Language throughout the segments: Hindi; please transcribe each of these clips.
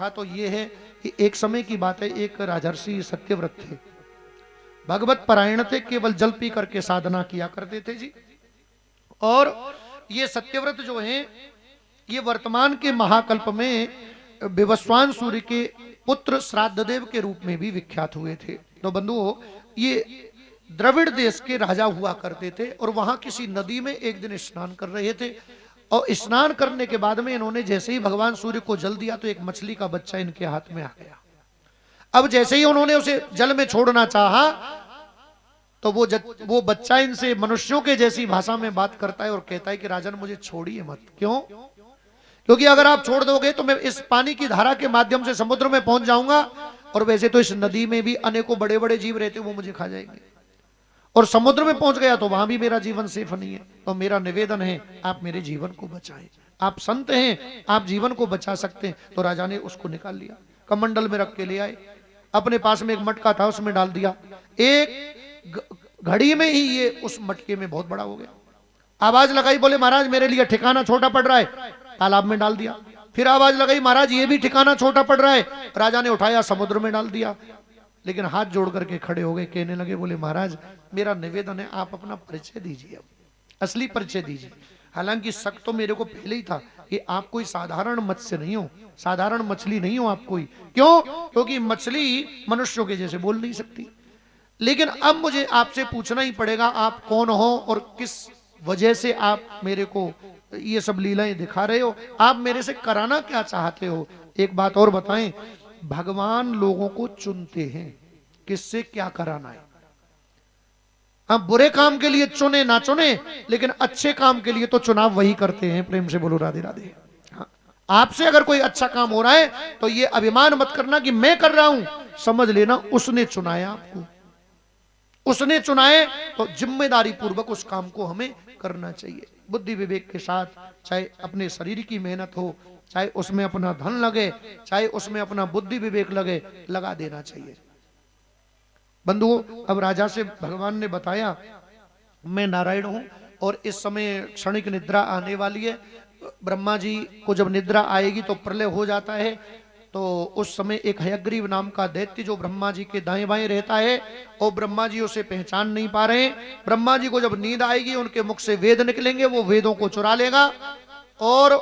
कथा तो ये है कि एक समय की बात है, एक राजर्षि सत्यव्रत थे, भगवत परायण थे, केवल जल पी करके साधना किया करते थे जी। और ये सत्यव्रत जो हैं ये वर्तमान के महाकल्प में विवस्वान सूर्य के पुत्र श्राद्धदेव के रूप में भी विख्यात हुए थे। तो बंधुओं, ये द्रविड़ देश के राजा हुआ करते थे और वहां किसी नदी में एक दिन स्नान कर रहे थे, और स्नान करने के बाद में इन्होंने जैसे ही भगवान सूर्य को जल दिया तो एक मछली का बच्चा इनके हाथ में आ गया। अब जैसे ही उन्होंने उसे जल में छोड़ना चाहा तो वो बच्चा इनसे मनुष्यों के जैसी भाषा में बात करता है और कहता है कि राजन मुझे छोड़िए मत। क्यों? क्योंकि अगर आप छोड़ दोगे तो मैं इस पानी की धारा के माध्यम से समुद्र में पहुंच जाऊंगा, और वैसे तो इस नदी में भी अनेकों बड़े बड़े जीव रहते, वो मुझे खा जाएंगे, और समुद्र में पहुंच गया तो वहां भी मेरा जीवन सेफ नहीं है। तो मेरा निवेदन है आप मेरे जीवन को बचाएं, आप संत हैं, आप जीवन को बचा सकते हैं। तो राजा ने उसको निकाल लिया, कमंडल में रख के ले आए, अपने पास में एक मटका था उसमें डाल दिया। एक घड़ी में ही ये उस मटके में बहुत बड़ा हो गया। आवाज लगाई, बोले महाराज मेरे लिए ठिकाना छोटा पड़ रहा है, तालाब में डाल दिया। फिर आवाज लगाई, महाराज ये भी ठिकाना छोटा पड़ रहा है, राजा ने उठाया समुद्र में डाल दिया। लेकिन हाथ जोड़ करके खड़े हो गए, कहने लगे, बोले महाराज मेरा निवेदन है आप अपना परिचय दीजिए, असली परिचय दीजिए। हालांकि शक तो मेरे को पहले ही था कि आप कोई साधारण मत्स्य नहीं हो, साधारण मछली नहीं हो आप कोई। क्यों? क्योंकि मछली मनुष्यों के जैसे बोल नहीं सकती। लेकिन अब मुझे आपसे पूछना ही पड़ेगा आप कौन हो और किस वजह से आप मेरे को ये सब लीलाएं दिखा रहे हो, आप मेरे से कराना क्या चाहते हो। एक बात और बताएं, भगवान लोगों को चुनते हैं किससे क्या कराना है। हम बुरे काम के लिए चुने ना चुने, लेकिन अच्छे काम के लिए तो चुनाव वही करते हैं। प्रेम से बोलो राधे राधे। हाँ, आपसे अगर कोई अच्छा काम हो रहा है तो ये अभिमान मत करना कि मैं कर रहा हूं, समझ लेना उसने चुनाया आपको, उसने चुनाए तो जिम्मेदारी पूर्वक उस काम को हमें करना चाहिए, बुद्धि विवेक के साथ। चाहे अपने शरीर की मेहनत हो, चाहे उसमें अपना धन लगे, चाहे उसमें अपना बुद्धि विवेक लगे, लगा देना चाहिए। बंधुओं, अब राजा से भगवान ने बताया मैं नारायण हूं और इस समय क्षणिक निद्रा आने वाली है। ब्रह्मा जी को जब निद्रा आएगी तो प्रलय हो जाता है। तो उस समय एक हयग्रीव नाम का दैत्य जो ब्रह्मा जी के दाएं बाएं रहता है, और ब्रह्मा जी उसे पहचान नहीं पा रहे हैं। ब्रह्मा जी को जब नींद आएगी उनके मुख से वेद निकलेंगे, वो वेदों को चुरा लेगा और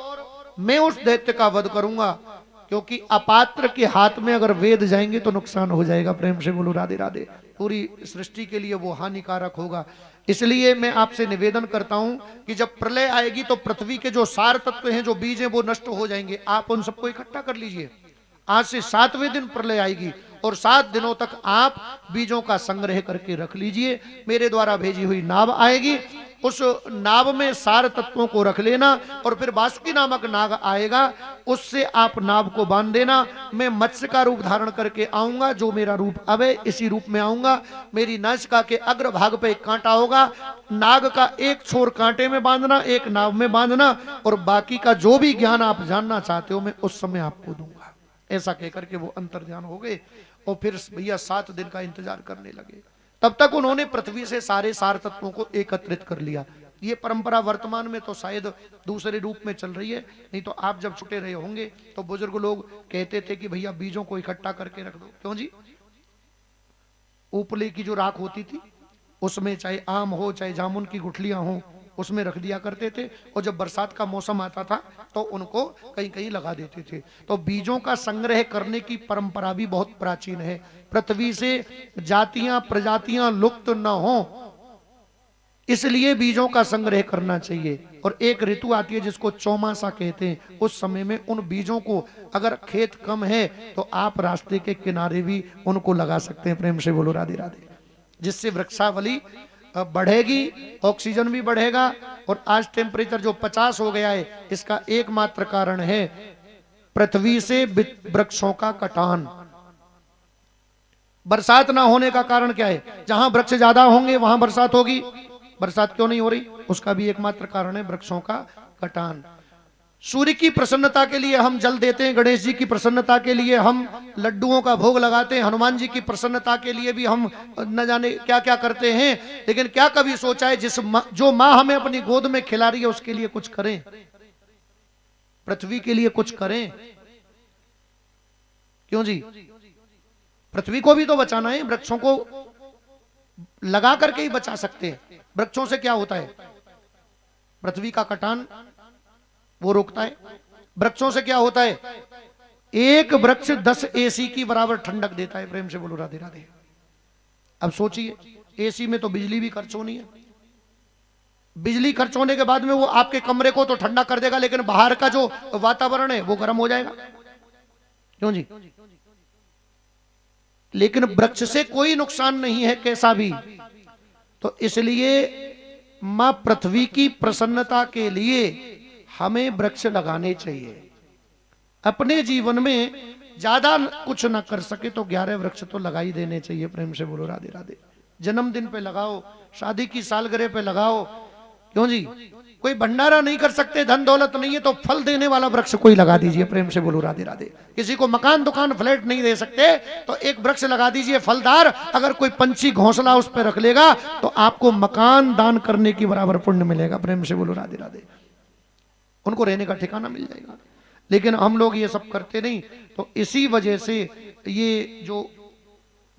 मैं उस दैत्य का वध करूंगा। क्योंकि अपात्र के हाथ में अगर वेद जाएंगे तो नुकसान हो जाएगा। प्रेम से बोलो राधे राधे। पूरी सृष्टि के लिए वो हानिकारक होगा। इसलिए मैं आपसे निवेदन करता हूं कि जब प्रलय आएगी तो पृथ्वी के जो सार तत्व हैं, जो बीज हैं, वो नष्ट हो जाएंगे। आप उन सबको इकट्ठा कर लीजिए। आज से 7वें दिन प्रलय आएगी और 7 दिनों तक आप बीजों का संग्रह करके रख लीजिए। मेरे द्वारा भेजी हुई नाव आएगी, उस नाव में सार तत्वों को रख लेना, और फिर वासुकी नामक नाग आएगा, उससे आप नाव को बांध देना। मैं मत्स्य का रूप धारण करके आऊंगा, जो मेरा रूप अब है इसी रूप में आऊंगा। मेरी नासिका के अग्र भाग पे एक कांटा होगा, नाग का एक छोर कांटे में बांधना, एक नाव में बांधना, और बाकी का जो भी ज्ञान आप जानना चाहते हो मैं उस समय आपको दूंगा। ऐसा कहकर के वो अंतर्ध्यान हो गए और फिर भैया 7 दिन का इंतजार करने लगे। तब तक उन्होंने पृथ्वी से सारे सार तत्वों को एकत्रित कर लिया। ये परंपरा वर्तमान में तो शायद दूसरे रूप में चल रही है, नहीं तो आप जब छुटे रहे होंगे तो बुजुर्ग लोग कहते थे कि भैया बीजों को इकट्ठा करके रख दो। क्यों जी? उपले की जो राख होती थी उसमें चाहे आम हो चाहे जामुन की गुठलियां हो उसमें रख दिया करते थे, और जब बरसात का मौसम आता था तो उनको कहीं कहीं लगा देते थे। तो बीजों का संग्रह करने की परंपरा भी बहुत प्राचीन है। पृथ्वी से जातियां प्रजातियां लुप्त न हो, इसलिए बीजों का संग्रह करना चाहिए। और एक ऋतु आती है जिसको चौमासा कहते हैं, उस समय में उन बीजों को, अगर खेत कम है तो आप रास्ते के किनारे भी उनको लगा सकते हैं। प्रेम से बोलो राधे राधे। जिससे वृक्षावली बढ़ेगी, ऑक्सीजन भी बढ़ेगा। और आज टेम्परेचर जो 50 हो गया है, इसका एकमात्र कारण है पृथ्वी से वृक्षों का कटान। बरसात ना होने का कारण क्या है? जहां वृक्ष ज्यादा होंगे वहां बरसात होगी। बरसात क्यों नहीं हो रही? उसका भी एकमात्र कारण है वृक्षों का कटान। सूर्य की प्रसन्नता के लिए हम जल देते हैं, गणेश जी की प्रसन्नता के लिए हम लड्डुओं का भोग लगाते हैं, हनुमान जी की प्रसन्नता के लिए भी हम न जाने क्या क्या करते हैं। लेकिन क्या कभी सोचा है जो माँ हमें अपनी गोद में खिला रही है उसके लिए कुछ करें, पृथ्वी के लिए कुछ करें। क्यों जी? पृथ्वी को भी तो बचाना है, वृक्षों को लगा करके ही बचा सकते हैं। वृक्षों से क्या होता है? पृथ्वी का कटान वो रोकता है। वृक्षों से क्या होता है? एक वृक्ष 10 एसी की बराबर ठंडक देता है। प्रेम से बोलो राधे राधे। अब सोचिए, एसी में तो बिजली भी खर्च होनी है, बिजली खर्च होने के बाद में वो आपके कमरे को तो ठंडा कर देगा, लेकिन बाहर का जो वातावरण है वो गर्म हो जाएगा। क्यों जी? लेकिन वृक्ष से कोई नुकसान नहीं है कैसा भी। तो इसलिए मां पृथ्वी की प्रसन्नता के लिए हमें वृक्ष लगाने चाहिए। अपने जीवन में ज्यादा कुछ ना कर सके तो 11 वृक्ष तो लगा ही देने चाहिए। प्रेम से बोलो राधे राधे। जन्मदिन पे लगाओ, शादी की सालगिरह पे लगाओ। क्यों जी? कोई भंडारा नहीं कर सकते, धन दौलत नहीं है, तो फल देने वाला वृक्ष कोई लगा दीजिए। प्रेम से बोलो राधे राधे। किसी को मकान दुकान फ्लैट नहीं दे सकते तो एक वृक्ष लगा दीजिए फलदार। अगर कोई पंछी घोंसला उस पर रख लेगा तो आपको मकान दान करने की बराबर पुण्य मिलेगा। प्रेम से बोलो राधे राधे। उनको रहने का ठिकाना मिल जाएगा। लेकिन हम लोग ये सब करते नहीं, तो इसी वजह से ये जो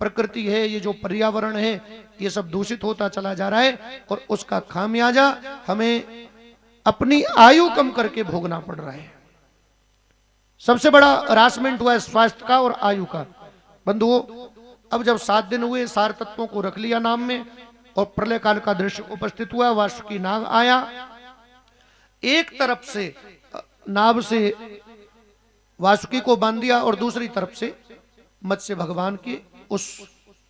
प्रकृति है, ये जो पर्यावरण है, ये सब दूषित होता चला जा रहा है और उसका खामियाजा हमें अपनी आयु कम करके भोगना पड़ रहा है। सबसे बड़ा हरासमेंट हुआ है स्वास्थ्य का और आयु का। बंधुओं, अब जब 7 दिन हुए, सार तत्वों को रख लिया नाम में और प्रलय काल का दृश्य उपस्थित हुआ, वासुकी नाग आया, एक तरफ से नाभ से वासुकी को बांध दिया और दूसरी तरफ से मत्स्य भगवान के उस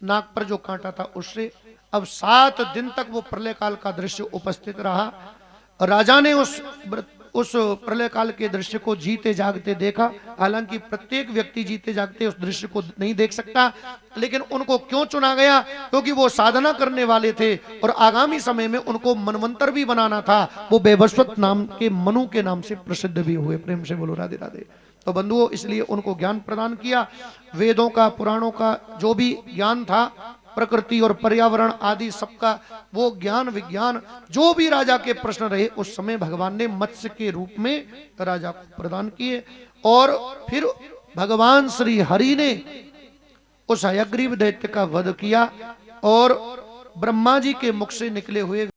नाक पर जो कांटा था उससे। अब 7 दिन तक वो प्रलय काल का दृश्य उपस्थित रहा। राजा ने उस प्रलय काल के दृश्य को जीते जागते देखा। हालांकि प्रत्येक व्यक्ति जीते जागते उस दृश्य को नहीं देख सकता, लेकिन उनको क्यों चुना गया? क्योंकि वो साधना करने वाले थे और आगामी समय में उनको मनवंतर भी बनाना था। वो बेबस्वत नाम के मनु के नाम से प्रसिद्ध भी हुए। प्रेम से बोलो राधे राधे। तो बंधुओं, इसलिए उनको ज्ञान प्रदान किया। वेदों का, पुराणों का जो भी ज्ञान था, प्रकृति और पर्यावरण आदि सबका वो ज्ञान विज्ञान जो भी राजा के प्रश्न रहे उस समय भगवान ने मत्स्य के रूप में राजा को प्रदान किए। और फिर भगवान श्री हरि ने उस हयग्रीव दैत्य का वध किया और ब्रह्मा जी के मुख से निकले हुए